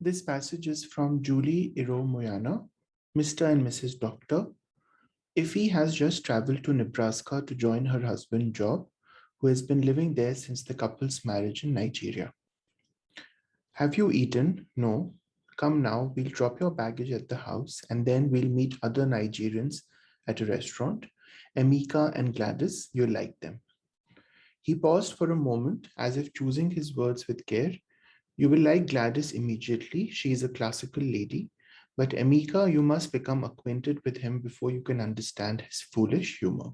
This passage is from Julie Iro Moyana, Mr. and Mrs. Doctor. Effie has just traveled to Nebraska to join her husband Job, who has been living there since the couple's marriage in Nigeria. Have you eaten? No. Come now, we'll drop your baggage at the house and then we'll meet other Nigerians at a restaurant. Emeka and Gladys, you'll like them. He paused for a moment as if choosing his words with care. You will like Gladys immediately. She is a classical lady. But Emeka, you must become acquainted with him before you can understand his foolish humor.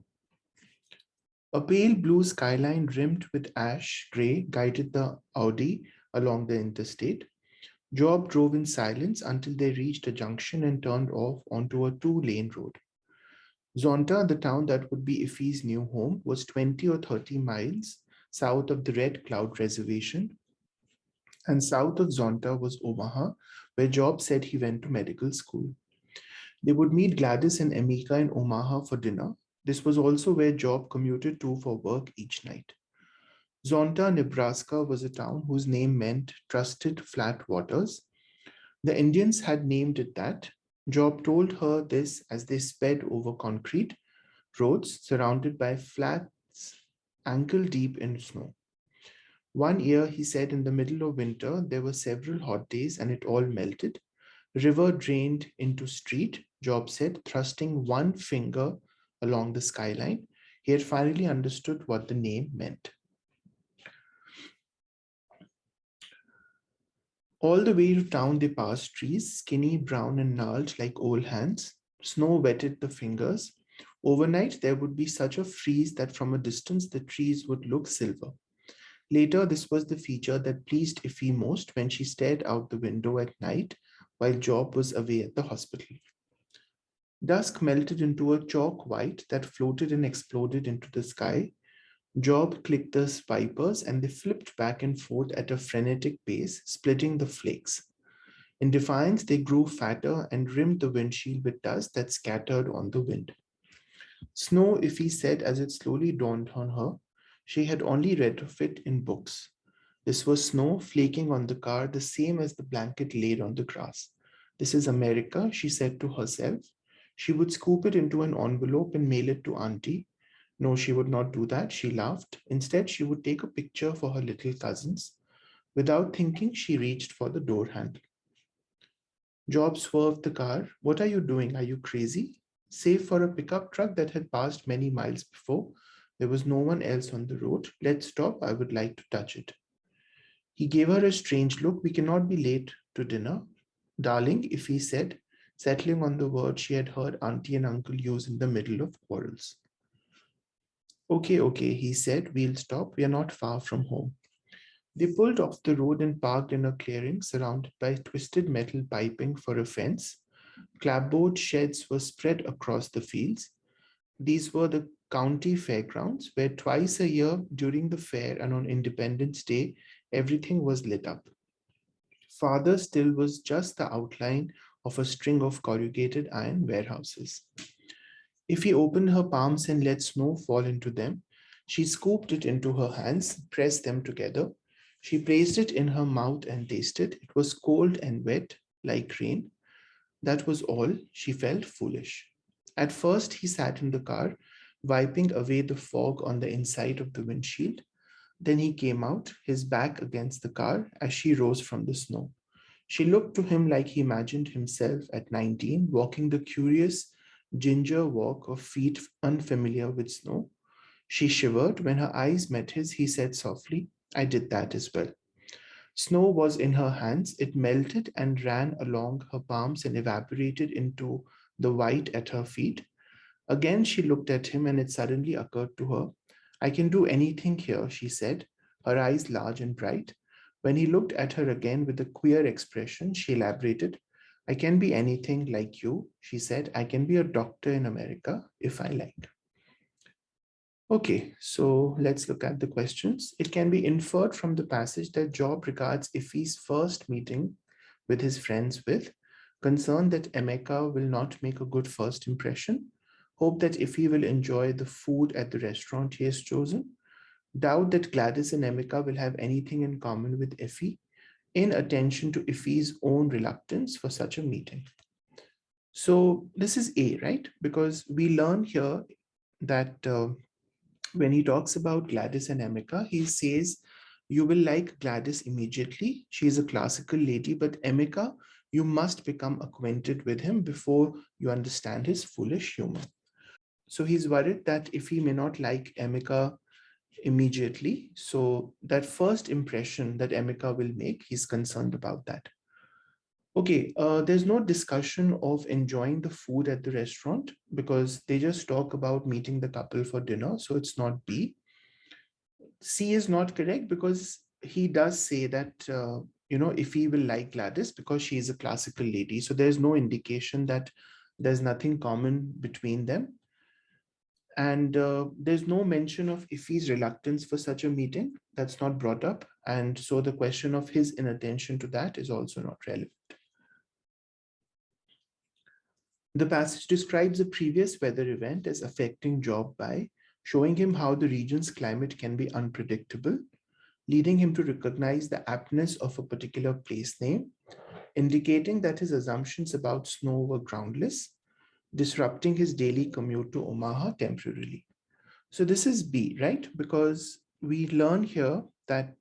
A pale blue skyline rimmed with ash gray guided the Audi along the interstate. Job drove in silence until they reached a junction and turned off onto a two-lane road. Zonta, the town that would be Effie's new home, was 20 or 30 miles south of the Red Cloud Reservation, and south of Zonta was Omaha, where Job said he went to medical school. They would meet Gladys and Emeka in Omaha for dinner. This was also where Job commuted to for work each night. Zonta, Nebraska was a town whose name meant trusted flat waters. The Indians had named it that. Job told her this as they sped over concrete roads surrounded by flats ankle deep in snow. One year, he said, in the middle of winter, there were several hot days and it all melted. River drained into street, Job said, thrusting one finger along the skyline. He had finally understood what the name meant. All the way to town, they passed trees, skinny, brown, and gnarled like old hands. Snow wetted the fingers. Overnight, there would be such a freeze that from a distance the trees would look silver. Later, this was the feature that pleased Effie most when she stared out the window at night while Job was away at the hospital. Dusk melted into a chalk white that floated and exploded into the sky. Job clicked the wipers and they flipped back and forth at a frenetic pace, splitting the flakes. In defiance, they grew fatter and rimmed the windshield with dust that scattered on the wind. Snow, Effie said as it slowly dawned on her. She had only read of it in books. This was snow flaking on the car, the same as the blanket laid on the grass. This is America, she said to herself. She would scoop it into an envelope and mail it to Auntie. No, she would not do that, she laughed. Instead, she would take a picture for her little cousins. Without thinking, she reached for the door handle. Job swerved the car. What are you doing? Are you crazy? Save for a pickup truck that had passed many miles before, there was no one else on the road. Let's stop. I would like to touch it. He gave her a strange look. We cannot be late to dinner. Darling, if he said, settling on the word she had heard auntie and uncle use in the middle of quarrels. Okay, he said, we'll stop. We are not far from home. They pulled off the road and parked in a clearing surrounded by twisted metal piping for a fence. Clapboard sheds were spread across the fields. These were the county fairgrounds, where twice a year during the fair and on Independence Day, everything was lit up. Farther still was just the outline of a string of corrugated iron warehouses. If he opened her palms and let snow fall into them, she scooped it into her hands, pressed them together. She placed it in her mouth and tasted. It was cold and wet, like rain. That was all. She felt foolish. At first, he sat in the car, wiping away the fog on the inside of the windshield. Then he came out, his back against the car, as she rose from the snow. She looked to him like he imagined himself at 19, walking the curious ginger walk of feet unfamiliar with snow. She shivered. When her eyes met his, he said softly, I did that as well. Snow was in her hands. It melted and ran along her palms and evaporated into the white at her feet. Again, she looked at him, and it suddenly occurred to her. I can do anything here, she said, her eyes large and bright. When he looked at her again with a queer expression, she elaborated. I can be anything like you, she said. I can be a doctor in America if I like. Okay, so let's look at the questions. It can be inferred from the passage that Job regards Effie's first meeting with his friends with concern that Emeka will not make a good first impression, hope that Effie will enjoy the food at the restaurant he has chosen, doubt that Gladys and Emeka will have anything in common with Effie, in attention to Effie's own reluctance for such a meeting. So this is A, right? Because we learn here that when he talks about Gladys and Emeka, he says, you will like Gladys immediately. She is a classical lady, but Emeka, you must become acquainted with him before you understand his foolish humor. So he's worried that if he may not like Emeka immediately, so that first impression that Emeka will make, he's concerned about that. Okay, there's no discussion of enjoying the food at the restaurant because they just talk about meeting the couple for dinner. So it's not B. C is not correct because he does say that, if he will like Gladys because she is a classical lady. So there's no indication that there's nothing common between them. And there's no mention of Iffy's reluctance for such a meeting. That's not brought up. And so the question of his inattention to that is also not relevant. The passage describes a previous weather event as affecting Job by showing him how the region's climate can be unpredictable, leading him to recognize the aptness of a particular place name, indicating that his assumptions about snow were groundless, disrupting his daily commute to Omaha temporarily. So this is B, right? Because we learn here that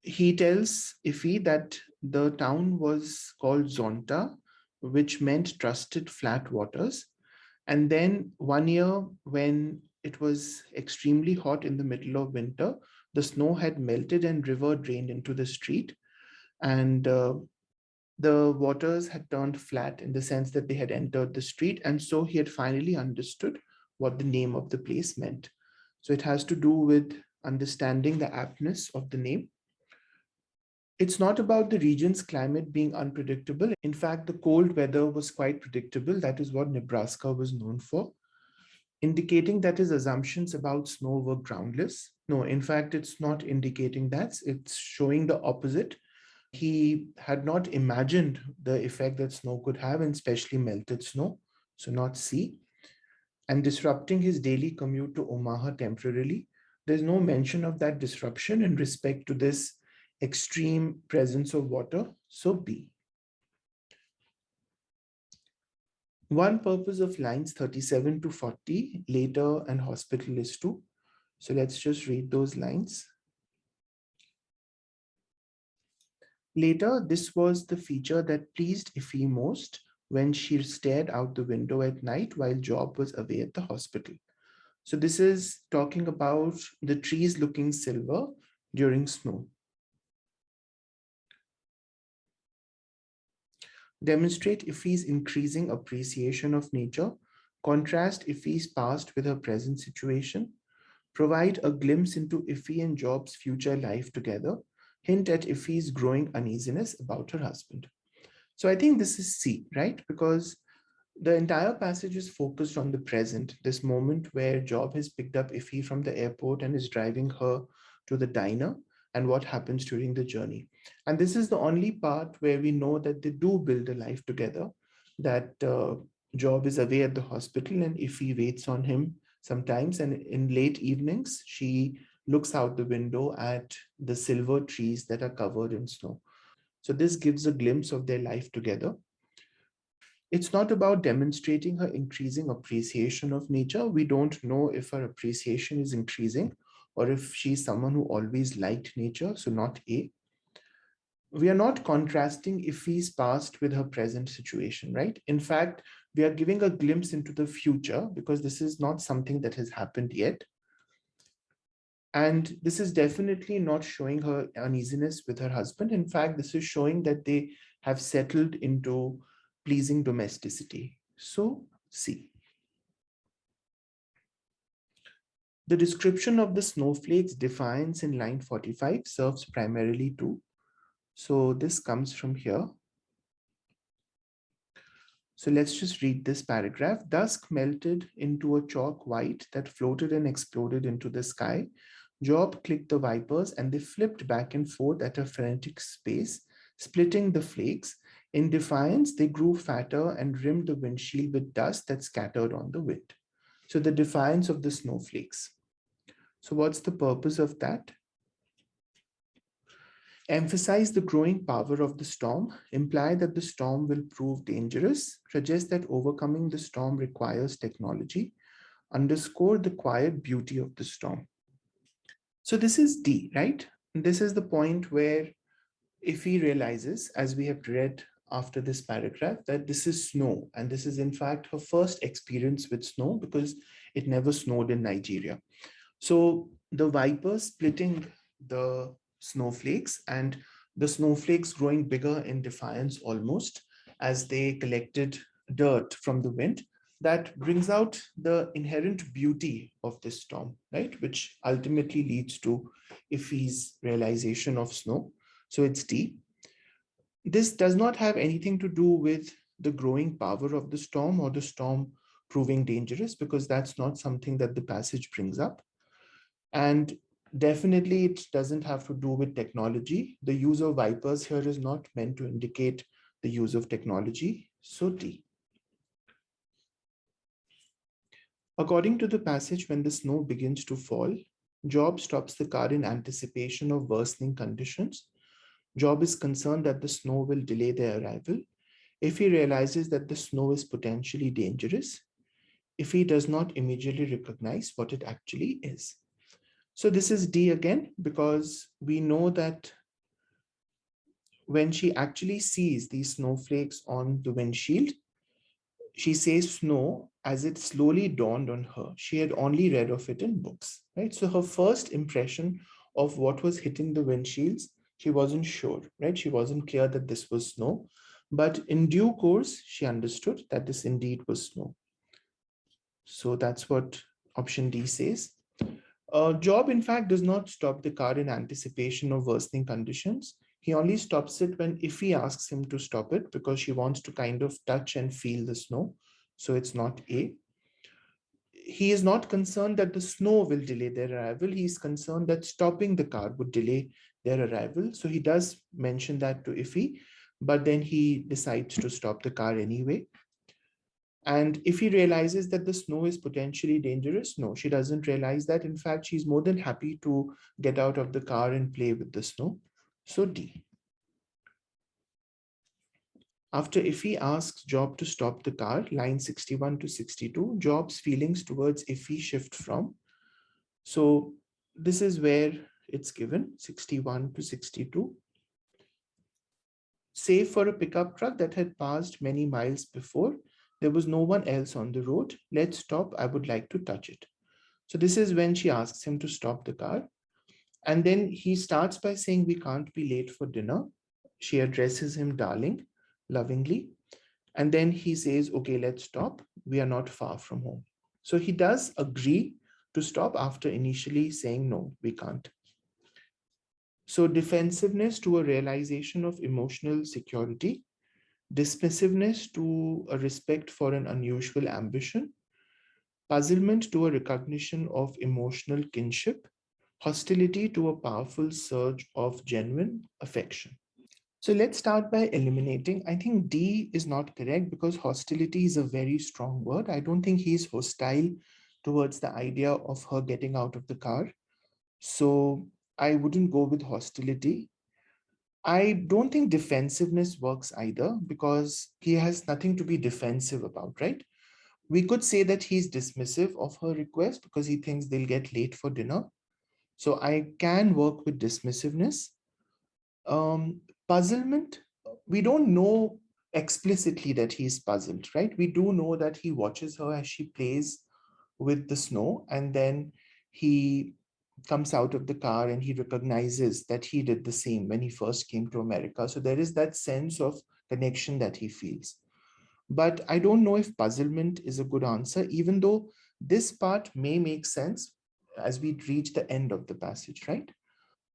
he tells Iffy that the town was called Zonta, which meant trusted flat waters. And then one year when it was extremely hot in the middle of winter, the snow had melted and river drained into the street. And the waters had turned flat in the sense that they had entered the street. And so he had finally understood what the name of the place meant. So it has to do with understanding the aptness of the name. It's not about the region's climate being unpredictable. In fact, the cold weather was quite predictable. That is what Nebraska was known for, indicating that his assumptions about snow were groundless. No, in fact, it's not indicating that. It's showing the opposite. He had not imagined the effect that snow could have, and especially melted snow. So not C. And disrupting his daily commute to Omaha temporarily. There's no mention of that disruption in respect to this extreme presence of water. So B. One purpose of lines 37 to 40, later and hospital is to. So let's just read those lines. Later, this was the feature that pleased Iffy most when she stared out the window at night while Job was away at the hospital. So this is talking about the trees looking silver during snow. Demonstrate Iffy's increasing appreciation of nature. Contrast Iffy's past with her present situation. Provide a glimpse into Iffy and Job's future life together. Hint at Iffy's growing uneasiness about her husband. So I think this is C, right? Because the entire passage is focused on the present, this moment where Job has picked up Iffy from the airport and is driving her to the diner and what happens during the journey. And this is the only part where we know that they do build a life together, that Job is away at the hospital and Iffy waits on him sometimes. And in late evenings, she looks out the window at the silver trees that are covered in snow. So this gives a glimpse of their life together. It's not about demonstrating her increasing appreciation of nature. We don't know if her appreciation is increasing or if she's someone who always liked nature, so not A. We are not contrasting Iffy's past with her present situation, right? In fact, we are giving a glimpse into the future because this is not something that has happened yet. And this is definitely not showing her uneasiness with her husband. In fact, this is showing that they have settled into pleasing domesticity. So C. The description of the snowflakes defiance in line 45 serves primarily to. So this comes from here. So let's just read this paragraph. Dusk melted into a chalk white that floated and exploded into the sky. Job clicked the wipers and they flipped back and forth at a frenetic pace, splitting the flakes. In defiance, they grew fatter and rimmed the windshield with dust that scattered on the wind. So the defiance of the snowflakes. So what's the purpose of that? Emphasize the growing power of the storm, imply that the storm will prove dangerous, suggest that overcoming the storm requires technology, underscore the quiet beauty of the storm. So this is D, right? This is the point where if he realizes, as we have read after this paragraph, that this is snow, and this is in fact her first experience with snow because it never snowed in Nigeria. So the vipers splitting the snowflakes and the snowflakes growing bigger in defiance almost as they collected dirt from the wind, that brings out the inherent beauty of this storm, right? Which ultimately leads to Ifi's realization of snow. So it's D. This does not have anything to do with the growing power of the storm or the storm proving dangerous, because that's not something that the passage brings up. And definitely it doesn't have to do with technology. The use of vipers here is not meant to indicate the use of technology. So D. According to the passage, when the snow begins to fall, Job stops the car in anticipation of worsening conditions. Job is concerned that the snow will delay their arrival. If he realizes that the snow is potentially dangerous, if he does not immediately recognize what it actually is. So this is D again, because we know that when she actually sees these snowflakes on the windshield, she says snow as it slowly dawned on her. She had only read of it in books, right? So her first impression of what was hitting the windshields, she wasn't sure, right? She wasn't clear that this was snow. But in due course, she understood that this indeed was snow. So that's what option D says. Job, in fact, does not stop the car in anticipation of worsening conditions. He only stops it when Ifi asks him to stop it because she wants to kind of touch and feel the snow. So it's not A. He is not concerned that the snow will delay their arrival. He is concerned that stopping the car would delay their arrival. So he does mention that to Ifi, but then he decides to stop the car anyway. And if he realizes that the snow is potentially dangerous, no, she doesn't realize that. In fact, she's more than happy to get out of the car and play with the snow. So D. After Ifi asks Job to stop the car, line 61 to 62, Job's feelings towards Ifi shift from. So this is where it's given, 61 to 62. Save for a pickup truck that had passed many miles before, there was no one else on the road. Let's stop. I would like to touch it. So this is when she asks him to stop the car. And then he starts by saying, we can't be late for dinner. She addresses him darling, lovingly. And then he says, okay, let's stop. We are not far from home. So he does agree to stop after initially saying, no, we can't. So defensiveness to a realization of emotional security, dismissiveness to a respect for an unusual ambition, puzzlement to a recognition of emotional kinship, hostility to a powerful surge of genuine affection. So let's start by eliminating. I think D is not correct because hostility is a very strong word. I don't think he's hostile towards the idea of her getting out of the car. So I wouldn't go with hostility. I don't think defensiveness works either because he has nothing to be defensive about, right? We could say that he's dismissive of her request because he thinks they'll get late for dinner. So I can work with dismissiveness. Puzzlement, we don't know explicitly that he's puzzled, right? We do know that he watches her as she plays with the snow, and then he comes out of the car and he recognizes that he did the same when he first came to America. So there is that sense of connection that he feels. But I don't know if puzzlement is a good answer, even though this part may make sense as we reach the end of the passage, right?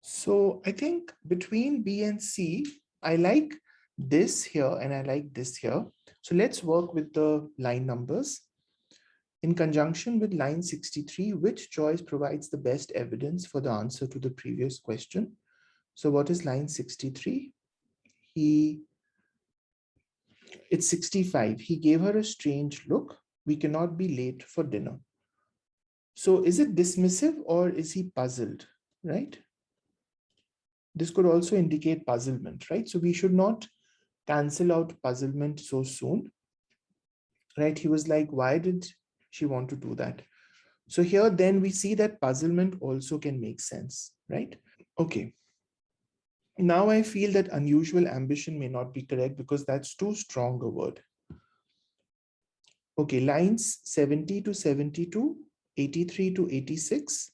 So I think between B and C, I like this here and I like this here. So let's work with the line numbers. In conjunction with line 63, which choice provides the best evidence for the answer to the previous question? So what is line 63? It's 65. He gave her a strange look. We cannot be late for dinner. So is it dismissive or is he puzzled, right? This could also indicate puzzlement, right? So we should not cancel out puzzlement so soon, right? He was like, why did she want to do that? So here then we see that puzzlement also can make sense, right? Okay. Now I feel that unusual ambition may not be correct because that's too strong a word. Okay, lines 70 to 72, 83 to 86,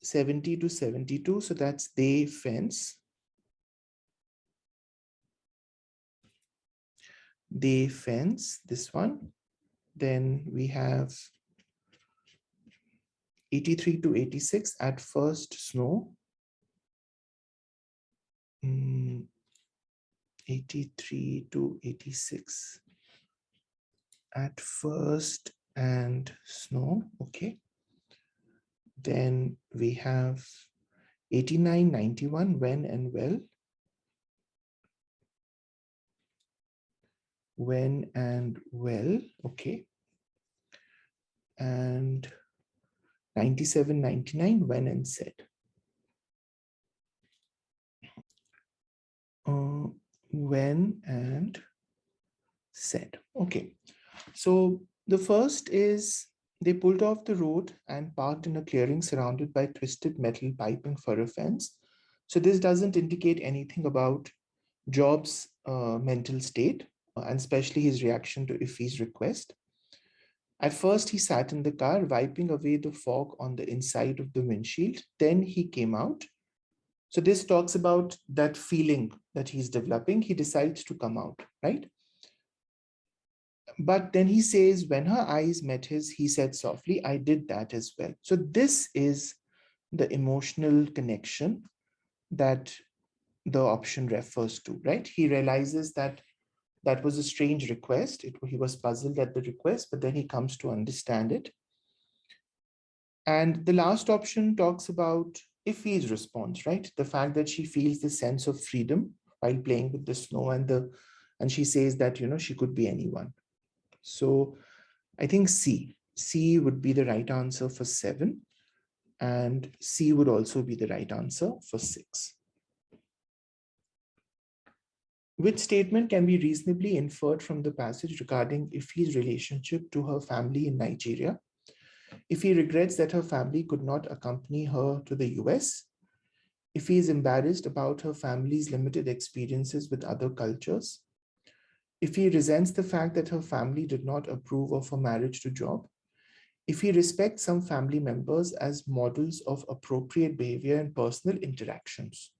70 to 72. So that's they fence. They fence, this one. Then we have 83 to 86, at first snow. 83 to 86, at first and snow. Okay. Then we have 89, 91, when and well. When and well, okay. And 97, 99, when and said. When and said. Okay. So the first is they pulled off the road and parked in a clearing surrounded by twisted metal piping for a fence. So this doesn't indicate anything about Job's mental state, and especially his reaction to Iffy's request. At first, he sat in the car, wiping away the fog on the inside of the windshield. Then he came out. So this talks about that feeling that he's developing. He decides to come out, right? But then he says, when her eyes met his, he said softly, I did that as well. So this is the emotional connection that the option refers to, right? He realizes that that was a strange request. He was puzzled at the request, but then he comes to understand it. And the last option talks about Iffy's response, right? The fact that she feels the sense of freedom while playing with the snow, and she says that, she could be anyone. So I think C would be the right answer for 7, and C would also be the right answer for 6. Which statement can be reasonably inferred from the passage regarding Iffy's relationship to her family in Nigeria? Iffy regrets that her family could not accompany her to the US. Iffy is embarrassed about her family's limited experiences with other cultures. Iffy resents the fact that her family did not approve of her marriage to Job. Iffy respects some family members as models of appropriate behavior and personal interactions.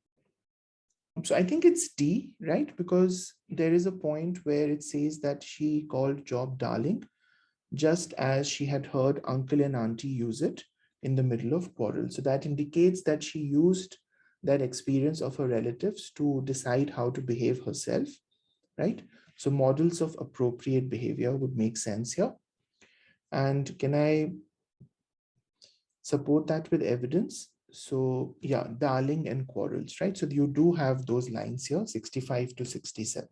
So I think it's D, right? Because there is a point where it says that she called Job darling, just as she had heard uncle and auntie use it in the middle of quarrel. So that indicates that she used that experience of her relatives to decide how to behave herself, right? So models of appropriate behavior would make sense here. And can I support that with evidence? So yeah, darling and quarrels, right? So you do have those lines here, 65 to 67.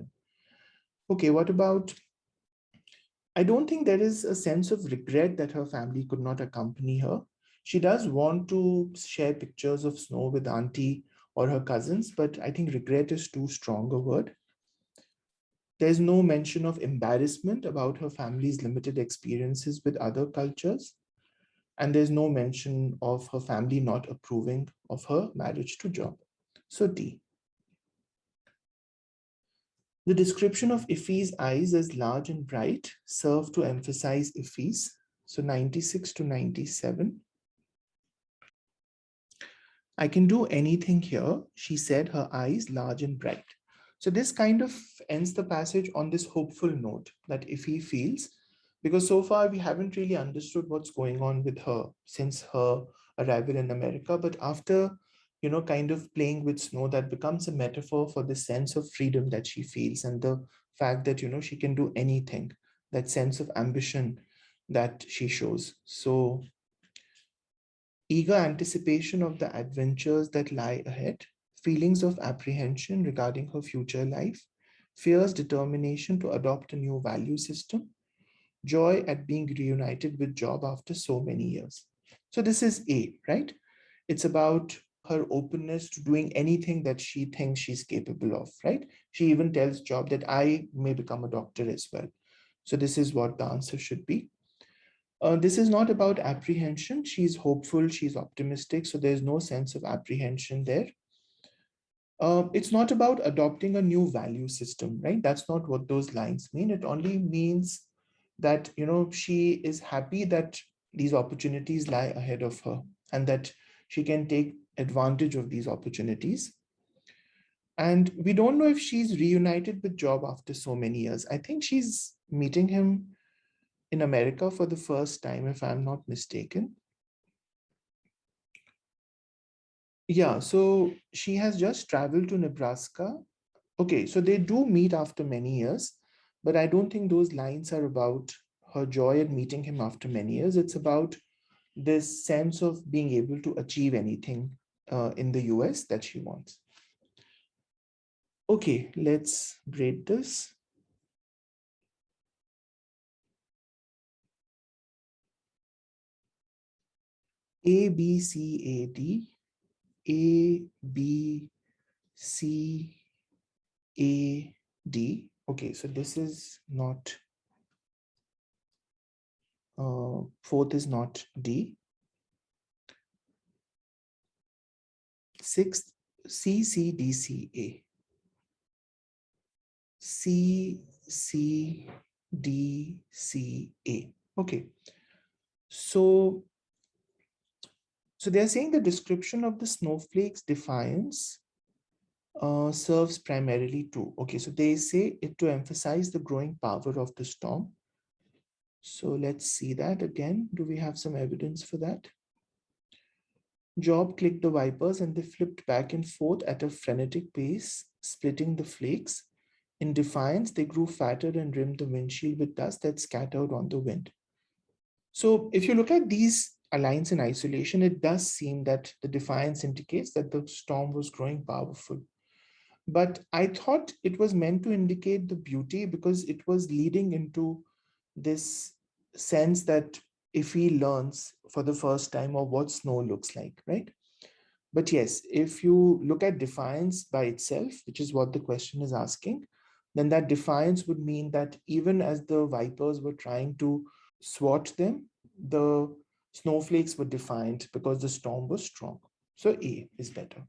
Okay, what about, I don't think there is a sense of regret that her family could not accompany her. She does want to share pictures of snow with auntie or her cousins, but I think regret is too strong a word. There's no mention of embarrassment about her family's limited experiences with other cultures. And there's no mention of her family not approving of her marriage to Job. So D. The description of Iffy's eyes as large and bright served to emphasize Iffy's. So 96 to 97. I can do anything here, she said, her eyes large and bright. So this kind of ends the passage on this hopeful note that Iffy feels, because so far we haven't really understood what's going on with her since her arrival in America. But after, kind of playing with snow, that becomes a metaphor for the sense of freedom that she feels and the fact that, she can do anything, that sense of ambition that she shows. So eager anticipation of the adventures that lie ahead, feelings of apprehension regarding her future life, fierce determination to adopt a new value system, joy at being reunited with Job after so many years. So this is A, right? It's about her openness to doing anything that she thinks she's capable of, right? She even tells Job that I may become a doctor as well. So this is what the answer should be. This is not about apprehension. She's hopeful, she's optimistic, so there's no sense of apprehension there. It's not about adopting a new value system, right? That's not what those lines mean. It only means that, she is happy that these opportunities lie ahead of her and that she can take advantage of these opportunities. And we don't know if she's reunited with Job after so many years. I think she's meeting him in America for the first time, if I'm not mistaken. Yeah, so she has just traveled to Nebraska. Okay, so they do meet after many years, but I don't think those lines are about her joy at meeting him after many years. It's about this sense of being able to achieve anything in the US that she wants. Okay, let's grade this. A, B, C, A, D, A, B, C, A, D. Okay, so this is not, fourth is not D. Sixth, C, C, D, C, A. C, C, D, C, A. Okay. So they're saying the description of the snowflake's defiance serves primarily to, okay, so they say it to emphasize the growing power of the storm. So let's see that again. Do we have some evidence for that? Job clicked the wipers and they flipped back and forth at a frenetic pace, splitting the flakes. In defiance, they grew fatter and rimmed the windshield with dust that scattered on the wind. So if you look at these lines in isolation, it does seem that the defiance indicates that the storm was growing powerful. But I thought it was meant to indicate the beauty because it was leading into this sense that if he learns for the first time of what snow looks like, right? But yes, if you look at defiance by itself, which is what the question is asking, then that defiance would mean that even as the vipers were trying to swat them, the snowflakes were defiant because the storm was strong. So A is better.